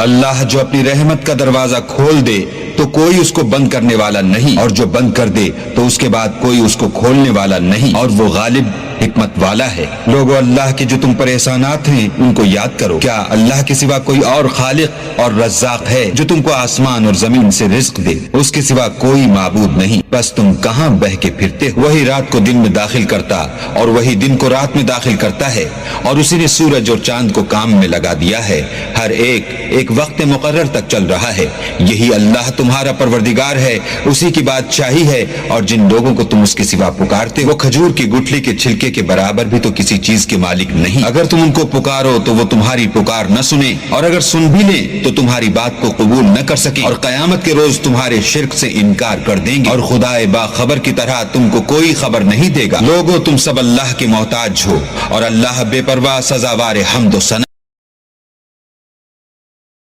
اللہ جو اپنی رحمت کا دروازہ کھول دے تو کوئی اس کو بند کرنے والا نہیں، اور جو بند کر دے تو اس کے بعد کوئی اس کو کھولنے والا نہیں، اور وہ غالب حکمت والا ہے۔ لوگو، اللہ کے جو تم پر احسانات ہیں ان کو یاد کرو۔ کیا اللہ کے سوا کوئی اور خالق اور رزاق ہے جو تم کو آسمان اور زمین سے رزق دے؟ اس کے سوا کوئی معبود نہیں، بس تم کہاں بہ کے پھرتے ہو؟ وہی رات کو دن میں داخل کرتا اور وہی دن کو رات میں داخل کرتا ہے، اور اسی نے سورج اور چاند کو کام میں لگا دیا ہے، ہر ایک وقت مقرر تک چل رہا ہے۔ یہی اللہ تمہارا پروردگار ہے، اسی کی بادشاہی ہے، اور جن لوگوں کو تم اس کے سوا پکارتے وہ کھجور کی گٹھلی کے چھلکے کے برابر بھی تو کسی چیز کے مالک نہیں۔ اگر تم ان کو پکارو تو وہ تمہاری پکار نہ سنیں، اور اگر سن بھی لیں تو تمہاری بات کو قبول نہ کر سکیں، اور قیامت کے روز تمہارے شرک سے انکار کر دیں گے، اور خدائے باخبر کی طرح تم کو کوئی خبر نہیں دے گا۔ لوگو، تم سب اللہ کے محتاج ہو، اور اللہ بے پرواہ سزاوار حمد و ثنا